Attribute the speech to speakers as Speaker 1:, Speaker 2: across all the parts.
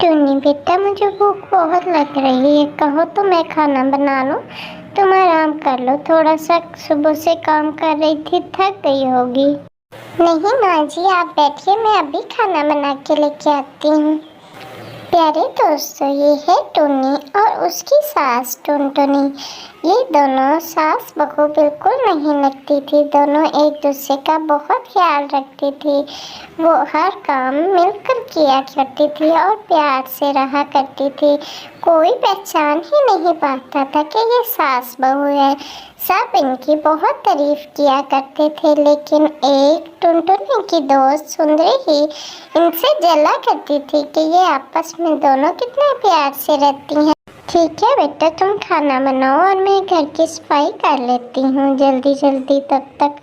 Speaker 1: टुन्नी बेटा, मुझे भूख बहुत लग रही है, कहो तो मैं खाना बना लूं। तुम आराम कर लो थोड़ा सा, सुबह से काम कर रही थी, थक गई होगी। नहीं माँ जी, आप बैठिए, मैं अभी खाना बना के लेके आती हूँ। प्यारे दोस्तों, ये है टुन्नी और उसकी सास टुनटुनी। ये दोनों सास बहू बिल्कुल नहीं लगती थी। दोनों एक दूसरे का बहुत ख्याल रखती थी। वो हर काम मिलकर किया करती थी और प्यार से रहा करती थी। कोई पहचान ही नहीं पाता था कि ये सास बहू है। सब इनकी बहुत तारीफ किया करते थे, लेकिन एक टुनटुनी की दोस्त सुंदरी ही इनसे जला करती थी कि ये आपस में दोनों कितने प्यार से रहती हैं। ठीक है बेटा, तुम खाना बनाओ और मैं घर की सफाई कर लेती हूँ जल्दी जल्दी तब तक।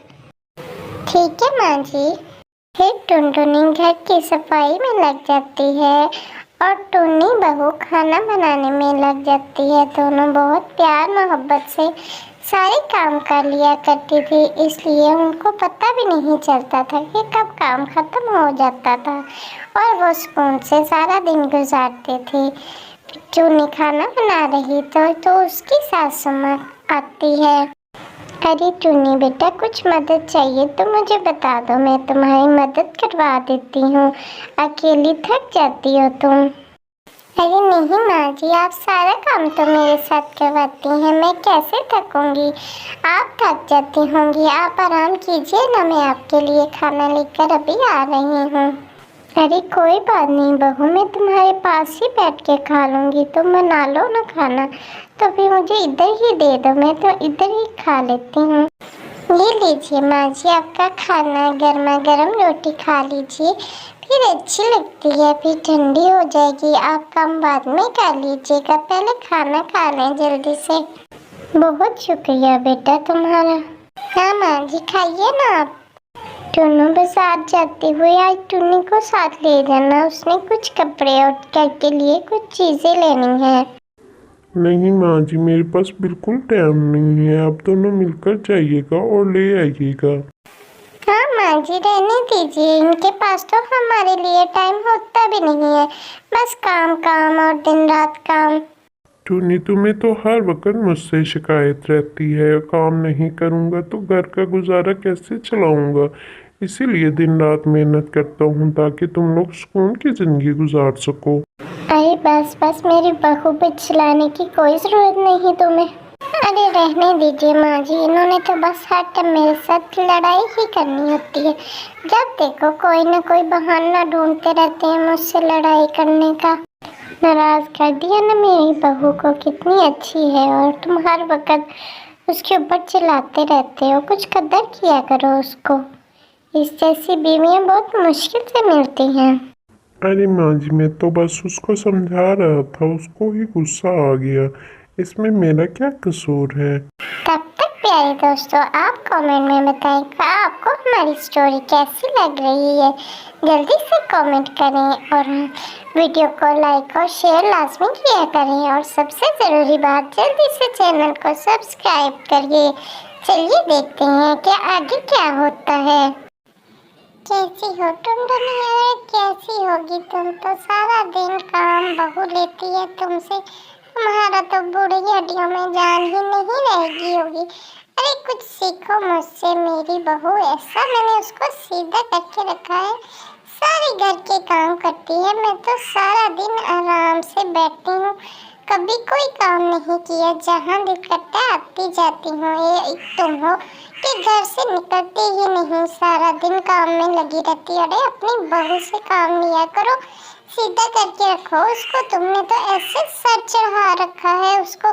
Speaker 1: ठीक है माँ जी। फिर टुनटुनी घर की सफाई में लग जाती है और टुन्नी बहू खाना बनाने में लग जाती है। दोनों बहुत प्यार मोहब्बत से सारे काम कर लिया करती थी, इसलिए उनको पता भी नहीं चलता था कि कब काम खत्म हो जाता था और वो सुकून से सारा दिन गुजारते थे। टुन्नी खाना बना रही तो उसकी सासू माँ आती है। अरे टुन्नी बेटा, कुछ मदद चाहिए तो मुझे बता दो, मैं तुम्हारी मदद करवा देती हूँ। अकेली थक जाती हो तुम। अरे नहीं माँ जी, आप सारा काम तो मेरे साथ करवाती हैं, मैं कैसे थकूंगी। आप थक जाती होंगी, आप आराम कीजिए ना, मैं आपके लिए खाना लेकर अभी आ रही हूँ। अरे कोई बात नहीं बहू, मैं तुम्हारे पास ही बैठ के खा लूँगी, तुम बना लो ना खाना, तो फिर मुझे इधर ही दे दो, मैं तो इधर ही खा लेती हूँ। ये लीजिए माँ जी आपका खाना, गर्मा गर्म रोटी खा लीजिए, फिर अच्छी लगती है, फिर ठंडी हो जाएगी, आप काम बाद में कर लीजिएगा, पहले खाना खा लें जल्दी से। बहुत शुक्रिया बेटा तुम्हारा। हाँ माँ जी, खाइए ना आप। टुन्नू बाजार जाते हुए आज टुन्नी को साथ ले जाना, उसने कुछ कपड़े और घर के लिए कुछ चीज़ें लेनी है।
Speaker 2: नहीं माँ जी, मेरे पास बिल्कुल टाइम नहीं है, आप दोनों मिलकर जाइएगा और ले आइएगा।
Speaker 1: हाँ माँ जी, रहने दीजिए, इनके पास तो हमारे लिए टाइम होता भी नहीं है, बस काम काम और दिन रात काम।
Speaker 2: टुन्नी, तुम्हें तो हर वक्त मुझसे शिकायत रहती है, काम नहीं करूँगा तो घर का गुजारा कैसे चलाऊँगा। इसीलिए दिन रात मेहनत करता हूँ ताकि तुम लोग सुकून की ज़िंदगी गुजार सको।
Speaker 1: अरे बस बस, मेरी बहू पे चिल्लाने की कोई ज़रूरत नहीं तुम्हें। अरे रहने दीजिए माँ जी, इन्होंने तो बस हर टाइम मेरे साथ लड़ाई ही करनी होती है। जब देखो कोई ना कोई बहाना ढूंढते रहते हैं मुझसे लड़ाई करने का। नाराज़ कर दिया ना मेरी बहू को, कितनी अच्छी है और तुम हर वक्त उसके ऊपर चिल्लाते रहते हो। कुछ कदर किया करो उसको, इस जैसी बीवियाँ बहुत मुश्किल से मिलती हैं।
Speaker 2: अरे माँ जी, मैं तो बस उसको समझा रहा था, उसको ही गुस्सा आ गया, इसमें मेरा क्या कसूर है।
Speaker 1: तब तक प्यारे दोस्तों, आप कमेंट में बताएं कि आपको हमारी स्टोरी कैसी लग रही है। जल्दी से कमेंट करें और वीडियो को लाइक और शेयर लाजमी किया करें, और सबसे ज़रूरी बात, जल्दी से चैनल को सब्सक्राइब करिए। चलिए देखते हैं कि आगे क्या होता है। कैसी हो टुनटुनी, अरे कैसी होगी तुम, तो सारा दिन काम बहू लेती है तुमसे, तुम्हारा तो बूढ़ी हड्डियों में जान ही नहीं रहेगी होगी। अरे कुछ सीखो मुझसे मेरी बहू, ऐसा मैंने उसको सीधा करके रखा है, सारे घर के काम करती है, मैं तो सारा दिन आराम से बैठती हूँ, कभी कोई काम नहीं किया, जहाँ दिल करता है आती जाती हूँ। ये एक तुम हो कि घर से निकलती ही नहीं, सारा दिन काम में लगी रहती है। अरे अपनी बहू से काम लिया करो, सीधा करके रखो उसको, तुमने तो ऐसे सर चढ़ा रखा है उसको,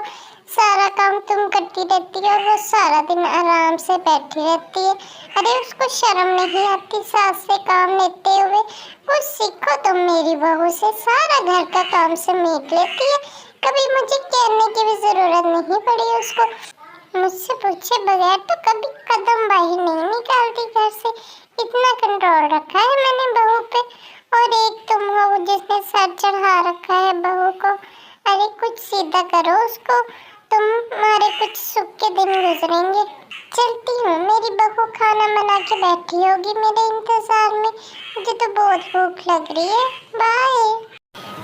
Speaker 1: सारा काम तुम करती रहती है और वो सारा दिन आराम से बैठी रहती है। अरे उसको शर्म नहीं आती सास से काम लेते हुए, कुछ सीखो तुम मेरी बहू से, सारा घर का काम समेट लेती है, कभी मुझे कहने की भी जरूरत नहीं पड़ी उसको, मुझसे पूछे बगैर तो कभी कदम बाहर नहीं निकालती घर से, इतना कंट्रोल रखा है मैंने बहू पे। और एक तुम हो जिसने सर चढ़ा रखा है बहू को, अरे कुछ सीधा करो उसको, तुम्हारे कुछ सुख के दिन गुजरेंगे। चलती हूँ, मेरी बहू खाना बना के बैठी होगी मेरे इंतजार में, मुझे तो बहुत भूख लग रही है। बाय।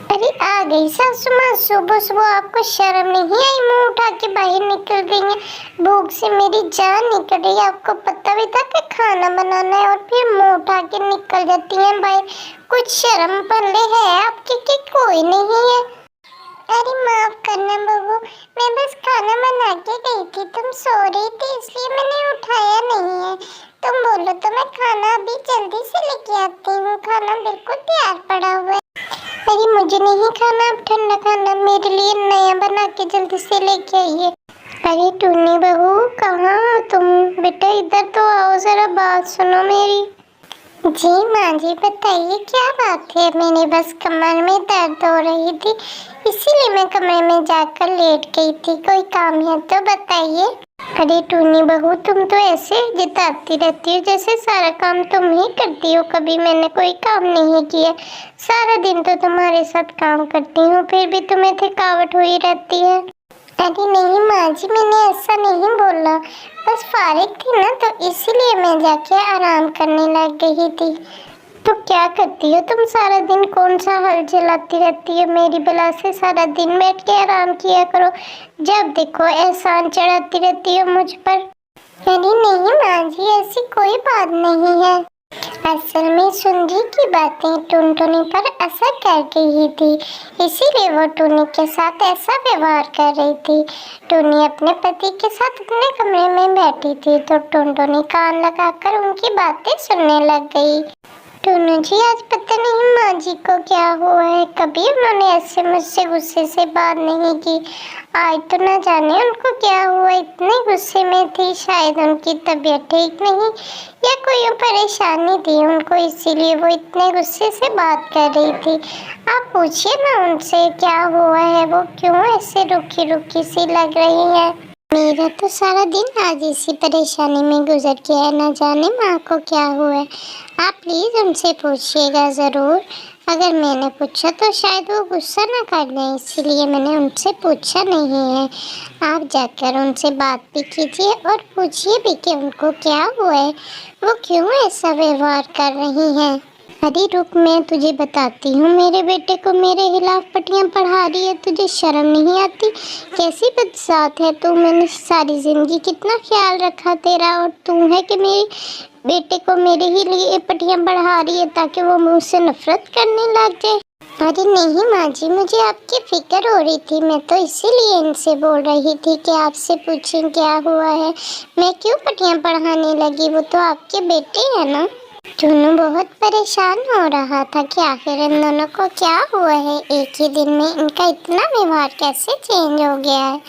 Speaker 1: गई सासू माँ, सुबह सुबह आपको शर्म नहीं आई? मुंह उठा के बाहर निकल गई हैं। भूख से मेरी जान निकल रही है। आपको पता भी था कि खाना बनाना है और फिर मुंह उठा के निकल जाती हैं बाहर। कुछ शर्म पल्ले है आपके कि कोई नहीं है? अरे माफ करना बहू, मैं बस खाना बना के गई थी, तुम सो रही थी इसलिए मैंने उठाया नहीं है। तुम बोलो तो मैं खाना अभी जल्दी से लेके आती हूँ, खाना बिल्कुल तैयार पड़ा हुआ है। अरे मुझे नहीं खाना, अब ठंडा खाना मेरे लिए नया बना के जल्दी से लेके आइए। अरे टूनी बहू कहाँ हो तुम? बेटा इधर तो आओ, जरा बात सुनो मेरी। जी माँ जी बताइए क्या बात है? मैंने बस कमर में दर्द हो रही थी, इसीलिए मैं कमरे में जाकर लेट गई थी। कोई काम है तो बताइए। अरे टूनी बहू तुम तो ऐसे जताती रहती हो जैसे सारा काम तुम ही करती हो, कभी मैंने कोई काम नहीं किया। सारा दिन तो तुम्हारे साथ काम करती हूँ, फिर भी तुम्हें थकावट हुई रहती है। अरे नहीं माँ जी, मैंने ऐसा नहीं बोला, बस फारिग थी ना तो इसीलिए मैं जाके आराम करने लग गई थी। तो क्या करती हो तुम सारा दिन? कौन सा हल चलाती रहती है मेरी बला से? सारा दिन बैठ के आराम किया करो, जब देखो एहसान चढ़ाती रहती हो मुझ पर। अरे नहीं माँ जी, ऐसी कोई बात नहीं है। असल में सुंदरी की बातें टुनटुनी पर असर कर गई थी, इसीलिए वो टुनी के साथ ऐसा व्यवहार कर रही थी। टुनी अपने पति के साथ अपने कमरे में बैठी थी तो टुनटुनी कान लगाकर उनकी बातें सुनने लग गई। टुनू जी आज पता नहीं माँ जी को क्या हुआ है, कभी उन्होंने ऐसे मुझसे गुस्से से बात नहीं की। आज तो ना जाने उनको क्या हुआ, इतने गुस्से में थी। शायद उनकी तबीयत ठीक नहीं या कोई परेशानी थी उनको, इसीलिए वो इतने गुस्से से बात कर रही थी। आप पूछिए ना उनसे क्या हुआ है, वो क्यों ऐसे रुकी रुकी सी लग रही है। मेरा तो सारा दिन आज इसी परेशानी में गुजर गया है, ना जाने माँ को क्या हुआ है। आप प्लीज़ उनसे पूछिएगा ज़रूर। अगर मैंने पूछा तो शायद वो गुस्सा ना कर लें, इसीलिए मैंने उनसे पूछा नहीं है। आप जाकर उनसे बात भी कीजिए और पूछिए भी कि उनको क्या हुआ है, वो क्यों ऐसा व्यवहार कर रही हैं। अरे रुक, मैं तुझे बताती हूँ। मेरे बेटे को मेरे खिलाफ पट्टियाँ पढ़ा रही है, तुझे शर्म नहीं आती? कैसी बदसात है तू। मैंने सारी ज़िंदगी कितना ख्याल रखा तेरा, और तू है कि मेरे बेटे को मेरे ही लिए पट्टियाँ पढ़ा रही है ताकि वो मुझसे नफरत करने लग जाए। अरे नहीं माँ जी, मुझे आपकी फिक्र हो रही थी, मैं तो इसीलिए इनसे बोल रही थी कि आपसे पूछें क्या हुआ है। मैं क्यों पट्टियाँ पढ़ाने लगी, वो तो आपके बेटे हैं ना। टुनू बहुत परेशान हो रहा था कि आखिर इन दोनों को क्या हुआ है, एक ही दिन में इनका इतना व्यवहार कैसे चेंज हो गया है।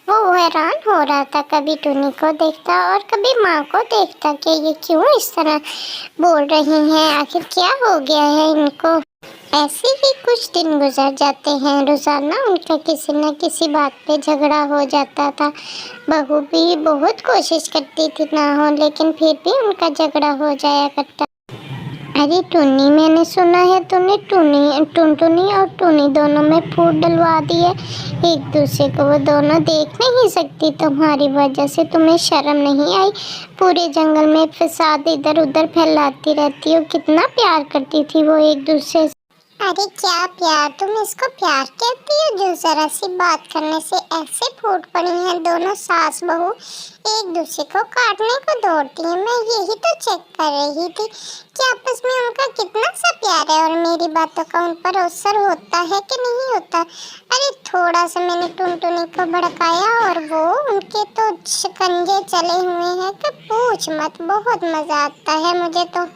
Speaker 1: वो हैरान हो रहा था, कभी टुनी को देखता और कभी माँ को देखता कि ये क्यों इस तरह बोल रही हैं, आखिर क्या हो गया है इनको। ऐसे ही कुछ दिन गुजर जाते हैं, रोजाना उनका किसी न किसी बात पे झगड़ा हो जाता था। बहू भी बहुत कोशिश करती थी ना हो, लेकिन फिर भी उनका झगड़ा हो जाया करता। अरे टुनी, मैंने सुना है तूने टुनटुनी और टुनी दोनों में फूट डलवा दी है। एक दूसरे को वो दोनों देख नहीं सकती, तुम्हारी वजह से तुम्हें शर्म नहीं आई? पूरे जंगल में फसाद इधर उधर फैलाती रहती हो। कितना प्यार करती थी वो एक दूसरे से। अरे क्या प्यार, तुम इसको प्यार कहती हो जो जरा सी बात करने से ऐसे फूट पड़ी हैं दोनों सास बहू, एक दूसरे को काटने को दौड़ती हैं। मैं यही तो चेक कर रही थी कि आपस में उनका कितना सा प्यार है और मेरी बातों का उन पर असर होता है कि नहीं होता। अरे थोड़ा सा मैंने टुनटुनी को भड़काया और वो उनके तो शिकंजे चले हुए हैं कि पूछ मत। बहुत मजा आता है मुझे तो।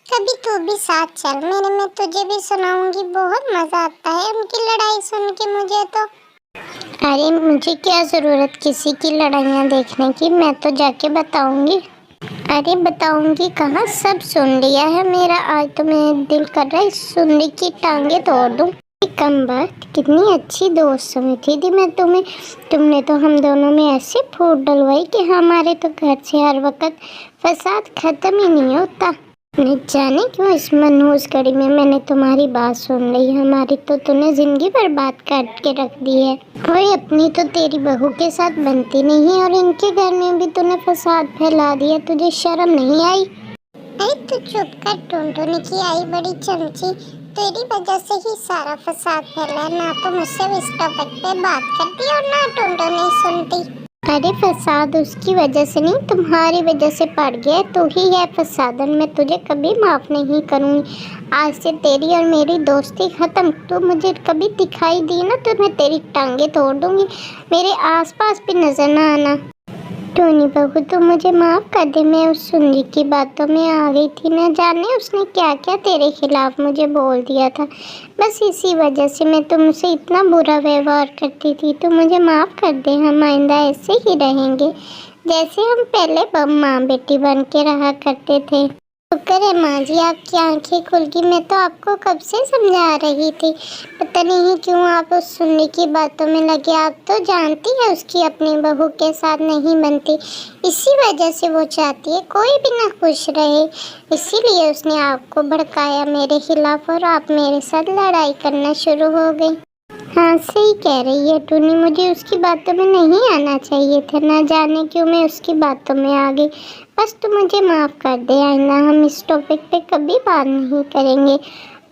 Speaker 1: कभी तू भी साथ चल मेरे, मैं तुझे भी सुनाऊंगी, बहुत मजा आता है उनकी लड़ाई सुन के मुझे तो। अरे मुझे क्या ज़रूरत किसी की लड़ाइयाँ देखने की, मैं तो जाके बताऊंगी। अरे बताऊंगी कहाँ, सब सुन लिया है मेरा। आज तो मेरा दिल कर रहा है सुनने की टांगे तोड़ दूँ। कम बात, कितनी अच्छी दोस्त समझी थी मैं तुम्हें। तुमने तो हम दोनों में ऐसे फूट डलवाई कि हमारे तो घर से हर वक्त फसाद खत्म ही नहीं होता। न जाने क्यों इस मनहूस घड़ी में मैंने तुम्हारी बात सुन ली। हमारी तो तूने जिंदगी बर्बाद काट के रख दी है। और अपनी तो तेरी बहू के साथ बनती नहीं और इनके घर में भी तूने फसाद फैला दिया। तुझे शर्म नहीं आई? अरे तू चुप कर, टुनटुनी की आई बड़ी चमची। तेरी वजह से ही सारा फसाद फैला है। ना तो मुझसे इस टॉपिक पे बात करती और ना टुंडो नहीं सुनती। अरे फसाद उसकी वजह से नहीं, तुम्हारी वजह से पड़ गया। तू ही है फसादन, मैं तुझे कभी माफ़ नहीं करूँगी। आज से तेरी और मेरी दोस्ती ख़त्म। तू मुझे कभी दिखाई दी ना तो मैं तेरी टांगे तोड़ दूँगी। मेरे आसपास भी नज़र ना आना। टोनी बहू तू मुझे माफ़ कर दे, मैं उस सुंदरी की बातों में आ गई थी। न जाने उसने क्या क्या तेरे खिलाफ मुझे बोल दिया था। बस इसी वजह से मैं तुमसे इतना बुरा व्यवहार करती थी। तू मुझे माफ़ कर दे, हम आइंदा ऐसे ही रहेंगे जैसे हम पहले माँ बेटी बन के रहा करते थे। शुक्र है माँ जी आपकी आंखें खुल गई। मैं तो आपको कब से समझा रही थी, पता नहीं क्यों आप उस सुनने की बातों में लगे। आप तो जानती है उसकी अपनी बहू के साथ नहीं बनती, इसी वजह से वो चाहती है कोई भी ना खुश रहे। इसीलिए उसने आपको भड़काया मेरे खिलाफ और आप मेरे साथ लड़ाई करना शुरू हो गई। हाँ सही कह रही है टूनी, मुझे उसकी बातों में नहीं आना चाहिए था। ना जाने क्यों मैं उसकी बातों में आ गई। बस तू मुझे माफ़ कर दे, आईना हम इस टॉपिक पे कभी बात नहीं करेंगे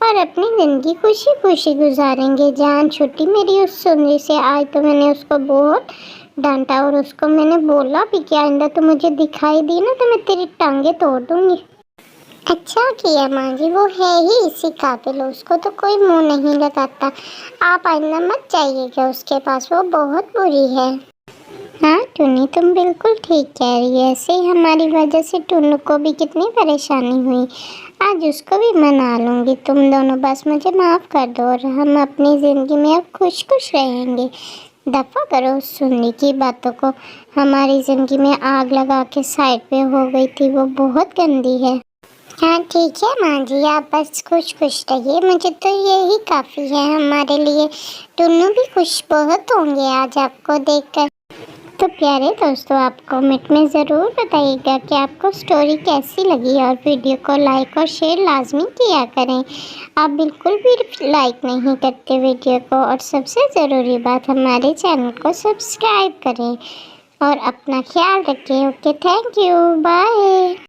Speaker 1: और अपनी ज़िंदगी खुशी खुशी गुजारेंगे। जान छुट्टी मेरी उस सुंदरी से। आज तो मैंने उसको बहुत डांटा और उसको मैंने बोला भी कि आइंदा तो मुझे दिखाई दी ना तो मैं तेरी टांगे तोड़ दूँगी। अच्छा किया माँ जी, वो है ही इसी काबिल, उसको तो कोई मुंह नहीं लगाता। आप आइंदा मत जाइएगा उसके पास, वो बहुत बुरी है। हाँ टुन्नी तुम बिल्कुल ठीक कह रही है। ऐसे ही हमारी वजह से टुन्नू को भी कितनी परेशानी हुई, आज उसको भी मना लूँगी। तुम दोनों बस मुझे माफ़ कर दो और हम अपनी ज़िंदगी में अब खुश खुश रहेंगे। दफ़ा करो उस सुनने की बातों को। हमारी ज़िंदगी में आग लगा के साइड पे हो गई थी, वो बहुत गंदी है। हाँ ठीक है माँ जी, आप बस खुश खुश रहिए, मुझे तो यही काफ़ी है हमारे लिए। टुन्नू भी खुश बहुत होंगे आज आपको देखकर। तो प्यारे दोस्तों आप कमेंट में ज़रूर बताइएगा कि आपको स्टोरी कैसी लगी और वीडियो को लाइक और शेयर लाजमी किया करें। आप बिल्कुल भी लाइक नहीं करते वीडियो को, और सबसे ज़रूरी बात हमारे चैनल को सब्सक्राइब करें और अपना ख्याल रखें। Okay thank you, bye.